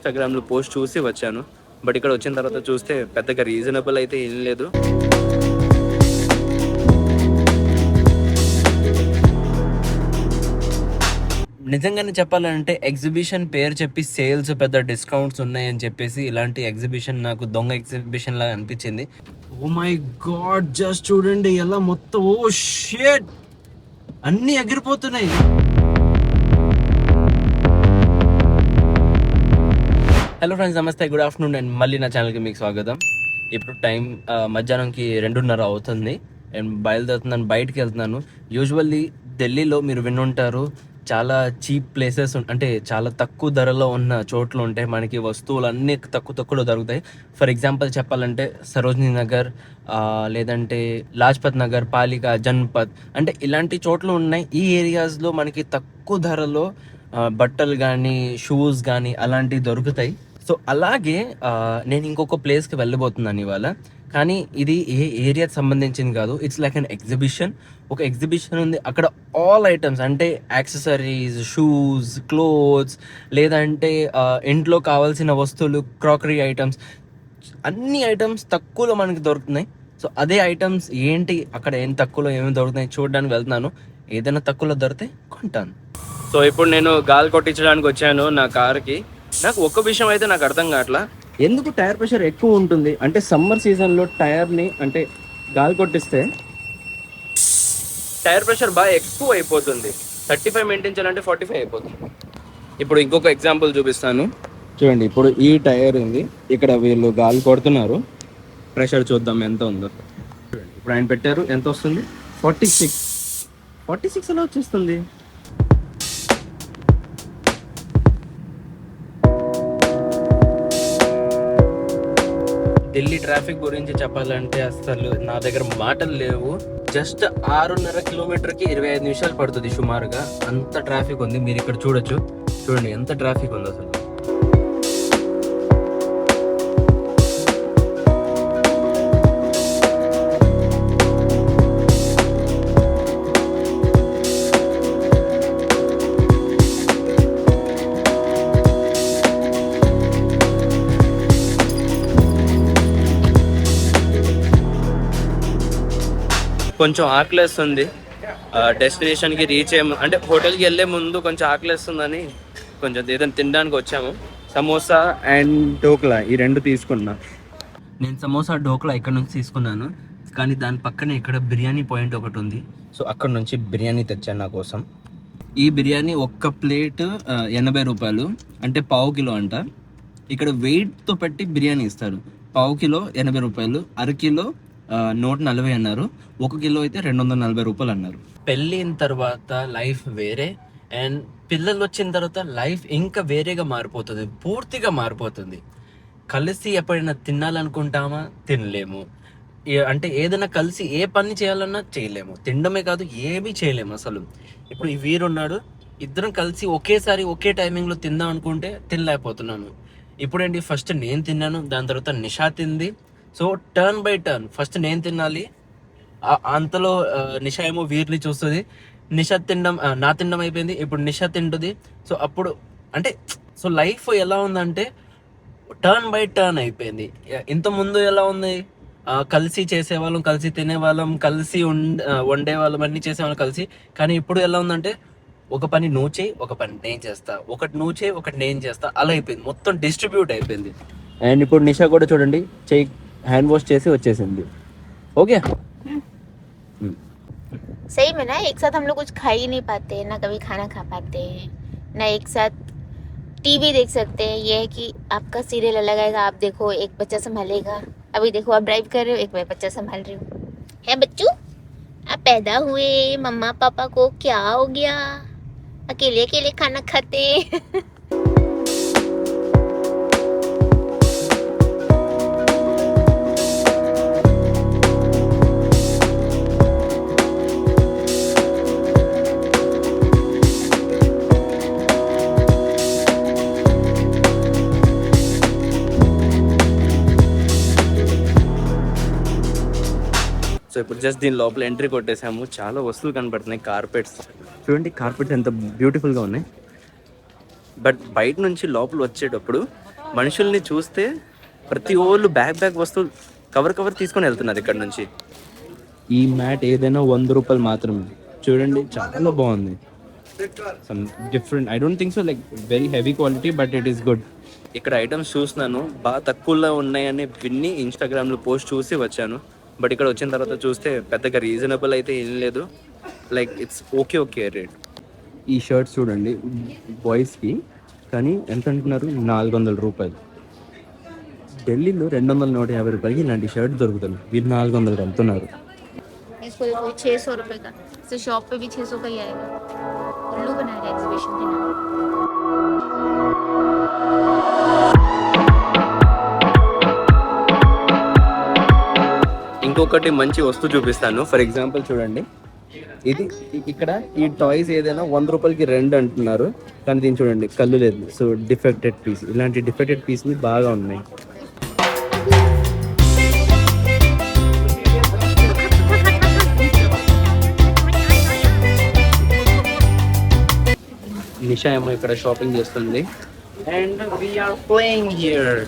ఇన్స్టాగ్రామ్లో పోస్ట్ చూసి వచ్చాను. బట్ ఇక్కడ వచ్చిన తర్వాత చూస్తే పెద్దగా రీజనబుల్ అయితే ఏం లేదు. నిజంగానే చెప్పాలంటే ఎగ్జిబిషన్ పేరు చెప్పి సేల్స్ పెద్ద డిస్కౌంట్స్ ఉన్నాయని చెప్పేసి ఇలాంటి ఎగ్జిబిషన్ నాకు దొంగ ఎగ్జిబిషన్ లాగా అనిపించింది. ఓ మై గాడ్, జస్ట్ చూడండి ఎలా మొత్తం, ఓ షిట్, అన్నీ ఎగిరిపోతున్నాయి. హలో ఫ్రెండ్స్, నమస్తే, గుడ్ ఆఫ్టర్నూన్ అండ్ మళ్ళీ నా ఛానల్కి మీకు స్వాగతం. ఇప్పుడు టైం మధ్యాహ్నంకి 2:30 అవుతుంది అండ్ బయలుదేరుతున్నాను, బయటికి వెళ్తున్నాను. యూజువల్లీ ఢిల్లీలో మీరు వినుంటారు, చాలా చీప్ ప్లేసెస్, అంటే చాలా తక్కువ ధరలో ఉన్న చోట్లు ఉంటాయి. మనకి వస్తువులు అన్నీ తక్కువలో దొరుకుతాయి. ఫర్ ఎగ్జాంపుల్ చెప్పాలంటే సరోజినీ నగర్, లేదంటే లాజ్పత్ నగర్, పాలికా, జన్పత్, అంటే ఇలాంటి చోట్లు ఉన్నాయి. ఈ ఏరియాస్లో మనకి తక్కువ ధరలో బట్టలు కానీ షూస్ కానీ అలాంటివి దొరుకుతాయి. సో అలాగే నేను ఇంకొక ప్లేస్కి వెళ్ళబోతున్నాను ఇవాళ. కానీ ఇది ఏ ఏరియాకి సంబంధించింది కాదు, ఇట్స్ లైక్ అన్ ఎగ్జిబిషన్. ఒక ఎగ్జిబిషన్ ఉంది అక్కడ, ఆల్ ఐటమ్స్, అంటే యాక్సెసరీస్, షూస్, క్లోత్స్, లేదంటే ఇంట్లో కావాల్సిన వస్తువులు, క్రాకరీ ఐటమ్స్, అన్ని ఐటమ్స్ తక్కువలో మనకి దొరుకుతున్నాయి. సో అదే ఐటమ్స్ ఏంటి, అక్కడ ఏం తక్కువలో ఏమేమి దొరుకుతున్నాయి చూడడానికి వెళ్తున్నాను. ఏదైనా తక్కువలో దొరికితే కొంటాను. సో ఇప్పుడు నేను గాలి కొట్టించడానికి వచ్చాను నా కార్కి. నాకు ఒక్క విషయం అయితే నాకు అర్థం కావట్లా, ఎందుకు టైర్ ప్రెషర్ ఎక్కువ ఉంటుంది అంటే సమ్మర్ సీజన్లో టైర్ని అంటే గాలి కొట్టిస్తే టైర్ ప్రెషర్ బాగా ఎక్కువ అయిపోతుంది. 35 మెయింటైన్ చేయాలంటే 45 అయిపోతుంది. ఇప్పుడు ఇంకొక ఎగ్జాంపుల్ చూపిస్తాను చూడండి. ఇప్పుడు ఈ టైర్ ఉంది, ఇక్కడ వీళ్ళు గాలి కొడుతున్నారు, ప్రెషర్ చూద్దాం ఎంత ఉందో. చూడండి ఇప్పుడు ఆయన పెట్టారు, ఎంత వస్తుంది? 46 ఎలా వచ్చేస్తుంది? ఢిల్లీ ట్రాఫిక్ గురించి చెప్పాలంటే అసలు నా దగ్గర మాటలు లేవు. జస్ట్ 6.5 కిలోమీటర్కి 25 నిమిషాలు పడుతుంది సుమారుగా, అంత ట్రాఫిక్ ఉంది. మీరు ఇక్కడ చూడొచ్చు, చూడండి ఎంత ట్రాఫిక్ ఉంది అసలు. కొంచెం ఆకలేస్తుంది, డెస్టినేషన్కి రీచ్ అయ్యే అంటే హోటల్కి వెళ్ళే ముందు కొంచెం ఆకలేస్తుందని కొంచెం ఏదైనా తినడానికి వచ్చాము. సమోసా అండ్ ఢోక్లా ఈ రెండు తీసుకున్నా. నేను సమోసా ఢోక్లా ఇక్కడ నుంచి తీసుకున్నాను, కానీ దాని పక్కనే ఇక్కడ బిర్యానీ పాయింట్ ఒకటి ఉంది. సో అక్కడ నుంచి బిర్యానీ తెచ్చాను నా కోసం. ఈ బిర్యానీ ఒక్క ప్లేట్ 80 రూపాయలు, అంటే పావు కిలో అంట. ఇక్కడ వెయిట్తో పెట్టి బిర్యానీ ఇస్తారు. పావు కిలో 80 రూపాయలు, అరకిలో 140 అన్నారు, 1 కిలో అయితే 240 రూపాయలు అన్నారు. పెళ్ళిన తర్వాత లైఫ్ వేరే, అండ్ పిల్లలు వచ్చిన తర్వాత లైఫ్ ఇంకా వేరేగా మారిపోతుంది, పూర్తిగా మారిపోతుంది. కలిసి ఎప్పుడైనా తినాలనుకుంటామా, తినలేము. అంటే ఏదైనా కలిసి ఏ పని చేయాలన్నా చేయలేము. తినడమే కాదు ఏమీ చేయలేము అసలు. ఇప్పుడు ఈ వీరున్నాడు, ఇద్దరం కలిసి ఒకేసారి ఒకే టైమింగ్లో తిందాం అనుకుంటే తినలేకపోతున్నాను. ఇప్పుడేంటి, ఫస్ట్ నేను తిన్నాను, దాని తర్వాత నిషా తింది. So turn by turn, first నేను తినాలి, అంతలో నిషా ఏమో వీరిని చూస్తుంది. నిషా తినడం, నా తినడం అయిపోయింది, ఇప్పుడు నిషా తింటుంది. సో అప్పుడు అంటే సో లైఫ్ ఎలా ఉందంటే టర్న్ బై టర్న్ అయిపోయింది. ఇంత ముందు ఎలా ఉంది, కలిసి చేసేవాళ్ళం, కలిసి తినేవాళ్ళం, కలిసి వండేవాళ్ళం, అన్నీ చేసేవాళ్ళం కలిసి. కానీ ఇప్పుడు ఎలా ఉందంటే ఒక పని నువ్వు చేయి, ఒక పని నేను చేస్తా, ఒకటి నువ్వు చేయి, ఒకటి నేను చేస్తా, అలా అయిపోయింది, మొత్తం డిస్ట్రిబ్యూట్ అయిపోయింది. అండ్ ఇప్పుడు నిషా కూడా చూడండి, చెయ్యి హ్యాండ్ వాష్ చేసి వచ్చేసింది. ఓకే, सही में ना एक साथ हम लोग कुछ खा ही नहीं पाते, ना कभी खाना खा पाते हैं, ना एक साथ टीवी देख सकते हैं. ये है कि आपका सीरियल अलग आएगा, आप देखो, एक बच्चा संभालेगा. अभी देखो आप ड्राइव कर रहे हो, एक मैं बच्चा संभाल रही हूँ. है बच्चू, आप पैदा हुए, मम्मा पापा को क्या हो गया, अकेले अकेले खाना खाते. సో ఇప్పుడు జస్ట్ దీని లోపల ఎంట్రీ కొట్టేసాము. చాలా వస్తువులు కనపడుతున్నాయి, కార్పెట్స్ చూడండి, కార్పెట్స్ ఎంత బ్యూటిఫుల్గా ఉన్నాయి. బట్ బయట నుంచి లోపల వచ్చేటప్పుడు మనుషుల్ని చూస్తే ప్రతి ఒళ్ళు బ్యాగ్ వస్తువులు కవర్ తీసుకొని వెళ్తున్నారు ఇక్కడ నుంచి. ఈ మ్యాట్ ఏదైనా 100 రూపాయలు మాత్రమే. చూడండి చాలా బాగుంది. Some different, I don't think so like very heavy quality, but it is good. ఇక్కడ ఐటమ్స్ చూస్తున్నాను, బాగా తక్కువలో ఉన్నాయని విన్ని ఇన్స్టాగ్రామ్లో పోస్ట్ చూసి వచ్చాను. బట్ ఇక్కడ వచ్చిన తర్వాత చూస్తే పెద్దగా రీజనబుల్ అయితే ఏం లేదు, లైక్ ఇట్స్ ఓకే రేట్. ఈ షర్ట్స్ చూడండి బాయ్స్కి, కానీ ఎంత అంటున్నారు? 400 రూపాయలు. ఢిల్లీలో 250 రూపాయలకి ఇలాంటి షర్ట్ దొరుకుతుంది, వీళ్ళు 400 అమ్ముతున్నారు. इसको देखो 600 रुपए का, तो शॉप पे भी 600 का ही आएगा. उल्लू बनाया है एग्जीबिशन के नाम. ఇంకొకటి మంచి వస్తువు చూపిస్తాను. ఫర్ ఎగ్జాంపుల్ చూడండి, ఇది ఇక్కడ ఈ టాయ్స్ ఏదైనా 100 రూపాయలకి 2 అంటున్నారు, కానీ దీన్ని చూడండి కళ్ళు లేదు. సో డిఫెక్టెడ్ పీస్, ఇలాంటి డిఫెక్టెడ్ పీస్ని బాగా ఉన్నాయి. నిషా ఏమో ఇక్కడ షాపింగ్ చేస్తుంది, అండ్ వీఆర్ ప్లేయింగ్ హియర్.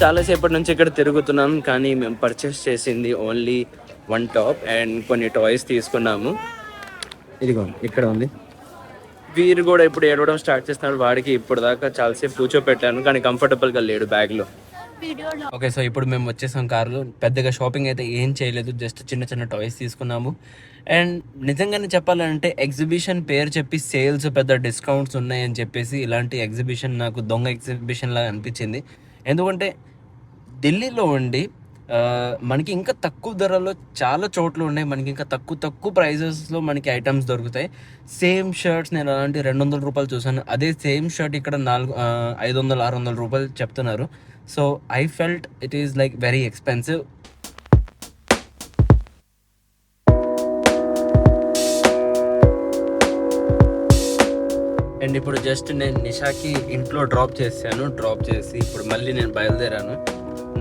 చాలాసేపటి నుంచి ఇక్కడ తిరుగుతున్నాం, కానీ మేము పర్చేస్ చేసింది ఓన్లీ 1 టాప్ అండ్ కొన్ని టాయ్స్ తీసుకున్నాము. ఇదిగో ఇక్కడ ఉంది. వీరు కూడా ఇప్పుడు ఏడవడం స్టార్ట్ చేస్తున్నాడు. వాడికి ఇప్పుడు దాకా చాలాసేపు కూర్చోపెట్టాను, కానీ కంఫర్టబుల్గా లేడు బ్యాగ్లో. ఓకే, సో ఇప్పుడు మేము వచ్చేసాం కార్లో. పెద్దగా షాపింగ్ అయితే ఏం చేయలేదు, జస్ట్ చిన్న టాయ్స్ తీసుకున్నాము. అండ్ నిజంగానే చెప్పాలంటే ఎగ్జిబిషన్ పేరు చెప్పి సేల్స్, పెద్ద డిస్కౌంట్స్ ఉన్నాయని చెప్పేసి ఇలాంటి ఎగ్జిబిషన్ నాకు దొంగ ఎగ్జిబిషన్ లాగా అనిపించింది. ఎందుకంటే ఢిల్లీలో ఉండి మనకి ఇంకా తక్కువ ధరలో చాలా చోట్లు ఉన్నాయి, మనకి ఇంకా తక్కువ ప్రైజెస్లో మనకి ఐటమ్స్ దొరుకుతాయి. సేమ్ షర్ట్స్ నేను అలాంటి 200 రూపాయలు చూసాను, అదే సేమ్ షర్ట్ ఇక్కడ 500-600 రూపాయలు చెప్తున్నారు. So I felt it is like very expensive. And ఇప్పుడు జస్ట్ నేను నిషాకి ఇంట్లో డ్రాప్ చేసి ఇప్పుడు మళ్ళీ నేను బయలుదేరాను.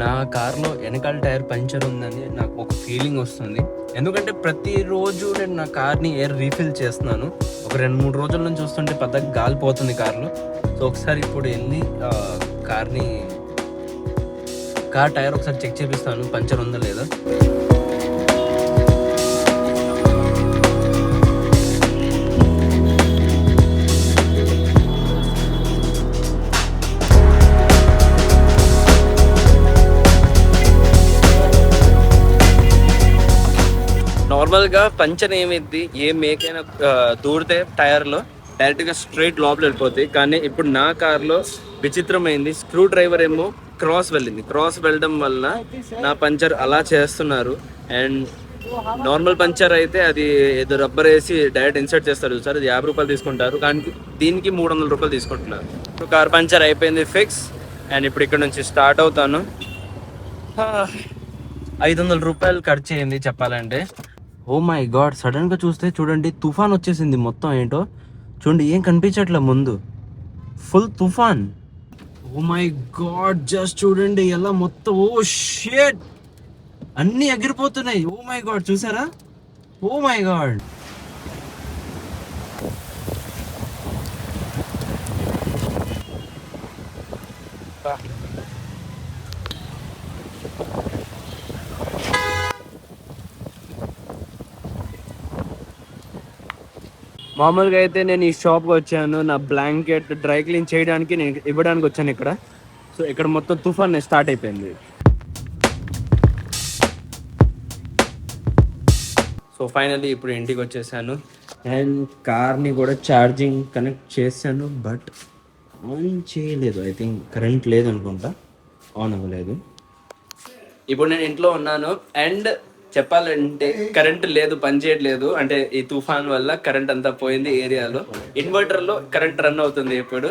నా కార్లో వెనకాల టైర్ పంచర్ ఉందని నాకు ఒక ఫీలింగ్ వస్తుంది. ఎందుకంటే ప్రతిరోజు నేను నా కార్ని ఎయిర్ రీఫిల్ చేస్తున్నాను. ఒక 2-3 రోజుల నుంచి చూస్తుంటే పెద్దగా గాలిపోతుంది కార్లో. సో ఒకసారి ఇప్పుడు వెళ్ళి కార్ టైర్ ఒకసారి చెక్ చేపిస్తాను, పంచర్ ఉందా లేదా. నార్మల్గా పంచర్ ఏమిద్ది, ఏ మేకైనా దూరితే టైర్లో డైరెక్ట్గా స్ట్రైట్ లోపల వెళ్ళిపోతాయి. కానీ ఇప్పుడు నా కార్లో విచిత్రమైంది, స్క్రూ డ్రైవర్ ఏమో క్రాస్ వెళ్ళడం వల్ల నా పంచర్ అలా చేస్తున్నారు. అండ్ నార్మల్ పంచర్ అయితే అది ఏదో రబ్బర్ వేసి డైరెక్ట్ ఇన్సర్ట్ చేస్తారు సార్, అది 50 రూపాయలు తీసుకుంటారు, కానీ దీనికి 300 రూపాయలు తీసుకుంటున్నారు. కార్ పంచర్ అయిపోయింది ఫిక్స్. అండ్ ఇప్పుడు ఇక్కడ నుంచి స్టార్ట్ అవుతాను. 500 రూపాయలు ఖర్చు అయింది చెప్పాలంటే. ఓ మై గాడ్, సడన్గా చూస్తే చూడండి తుఫాన్ వచ్చేసింది. మొత్తం ఏంటో చూడండి, ఏం కనిపించట్లే ముందు, ఫుల్ తుఫాన్. ఓ మై గాడ్, జస్ట్ చూడండి ఎలా మొత్తం, ఓ షిట్, అన్నీ ఎగిరిపోతున్నాయి. ఓ మై గాడ్, చూసారా? Oh my God. మామూలుగా అయితే నేను ఈ షాప్కి వచ్చాను, నా బ్లాంకెట్ డ్రై క్లీన్ చేయడానికి నేను ఇవ్వడానికి వచ్చాను ఇక్కడ. సో ఇక్కడ మొత్తం తుఫాన్ స్టార్ట్ అయిపోయింది. సో ఫైనల్లీ ఇప్పుడు ఇంటికి వచ్చేసాను అండ్ కార్ని కూడా ఛార్జింగ్ కనెక్ట్ చేశాను, బట్ ఆన్ చేయలేదు. ఐ థింక్ కరెంట్ లేదనుకుంటా, ఆన్ అవ్వలేదు. ఇప్పుడు నేను ఇంట్లో ఉన్నాను అండ్ చెప్పాలంటే కరెంట్ లేదు, పనిచేయట్లేదు. అంటే ఈ తుఫాన్ వల్ల కరెంట్ అంతా పోయింది ఏరియాలో. ఇన్వర్టర్లో కరెంట్ రన్ అవుతుంది ఇప్పుడు.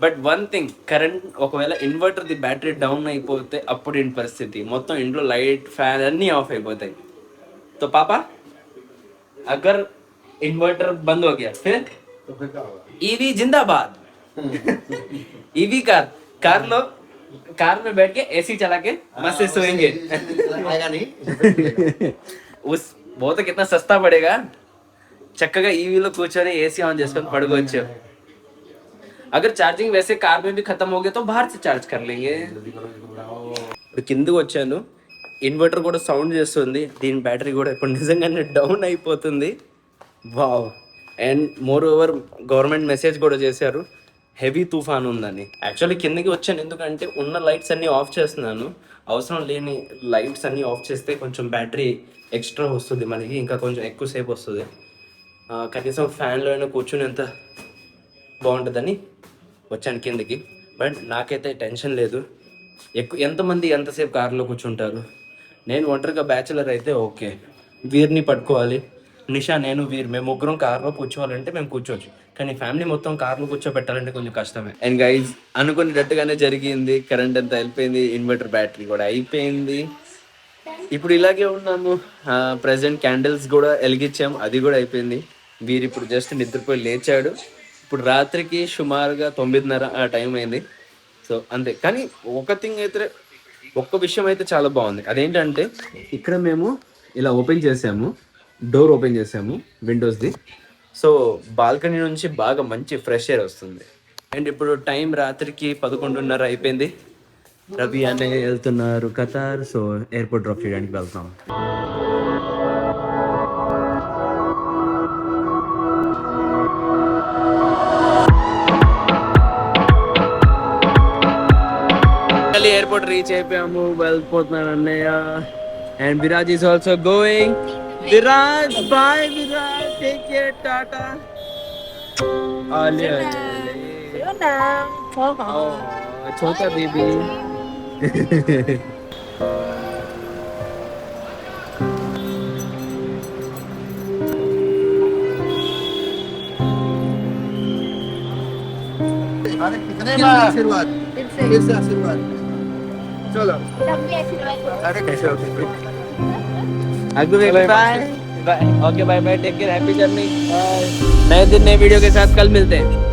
బట్ వన్ థింగ్, కరెంట్ ఒకవేళ ఇన్వర్టర్ది బ్యాటరీ డౌన్ అయిపోతే అప్పుడు ఏంటి పరిస్థితి? మొత్తం ఇంట్లో లైట్, ఫ్యాన్ అన్నీ ఆఫ్ అయిపోతాయి. తో పాపా అగర్ ఇన్వర్టర్ బంద్ हो गया फिर ఈవీ జిందాబాద్. ఈవీ కార్లో कार में बैठ के एसी चला के मस्त से सोएंगे आएगा नहीं उस वो तो कितना सस्ता पड़ेगा చక్కగా ఈవీలో కూర్చొని ఏసీ ఆన్ చేసుకొని పడుకోవచ్చు अगर चार्जिंग वैसे कार में भी खत्म हो गया तो बाहर से चार्ज कर लेंगे ఇప్పుడు కిందకి వచ్చాను ఇన్వర్టర్ కూడా సౌండ్ చేస్తుంది దీని బ్యాటరీ కూడా ఇప్పుడు నిజంగానే డౌన్ అయిపోతుంది wow and more over government message కూడా చేశారు హెవీ తుఫాన్ ఉందని యాక్చువల్లీ కిందకి వచ్చాను ఎందుకంటే ఉన్న లైట్స్ అన్నీ ఆఫ్ చేస్తున్నాను అవసరం లేని లైట్స్ అన్నీ ఆఫ్ చేస్తే కొంచెం బ్యాటరీ ఎక్స్ట్రా వస్తుంది మనకి ఇంకా కొంచెం ఎక్కువసేపు వస్తుంది కనీసం ఫ్యాన్లో అయినా కూర్చుని ఎంత బాగుంటుందని వచ్చాను కిందకి బట్ నాకైతే టెన్షన్ లేదు ఎంతమంది ఎంతసేపు కార్లో కూర్చుంటారు నేను ఒంటరిగా బ్యాచులర్ అయితే ఓకే వీరిని పట్టుకోవాలి నిషా నేను వీరు మేము ముగ్గురం కార్లో కూర్చోవాలంటే మేము కూర్చోవచ్చు కానీ ఫ్యామిలీ మొత్తం కార్లో కూర్చోబెట్టాలంటే కొంచెం కష్టమే అండ్ గైజ్ అనుకునేటట్టుగానే జరిగింది కరెంట్ అంతా వెళ్ళిపోయింది ఇన్వర్టర్ బ్యాటరీ కూడా అయిపోయింది ఇప్పుడు ఇలాగే ఉన్నాము ప్రజెంట్ క్యాండిల్స్ కూడా వెలిగించాము అది కూడా అయిపోయింది వీరు ఇప్పుడు జస్ట్ నిద్రపోయి లేచాడు ఇప్పుడు రాత్రికి సుమారుగా 9:30 ఆ టైం అయింది సో అంతే కానీ ఒక్క విషయం అయితే చాలా బాగుంది అదేంటంటే ఇక్కడ మేము ఇలా ఓపెన్ చేసాము డోర్ ఓపెన్ చేసాము విండోస్ది సో బాల్కనీ నుంచి బాగా మంచి ఫ్రెష్ ఎయిర్ వస్తుంది అండ్ ఇప్పుడు టైం రాత్రికి 11:30 అయిపోయింది రవి అనే వెళ్తున్నారు ఖతార్ సో ఎయిర్పోర్ట్ డ్రాప్ చేయడానికి వెళ్తాం ఎయిర్పోర్ట్ రీచ్ అయిపోయాము వెళ్ళిపోతున్నాను అన్నయ్య and Viraj is also going Viraj bye Viraj take care tata Alia छोटा बेबी कितने बार आशीर्वाद फिर से आशीर्वाद चलो अरे कैसे होते bye okay bye bye take care happy journey नए दिन नए वीडियो के साथ कल मिलते हैं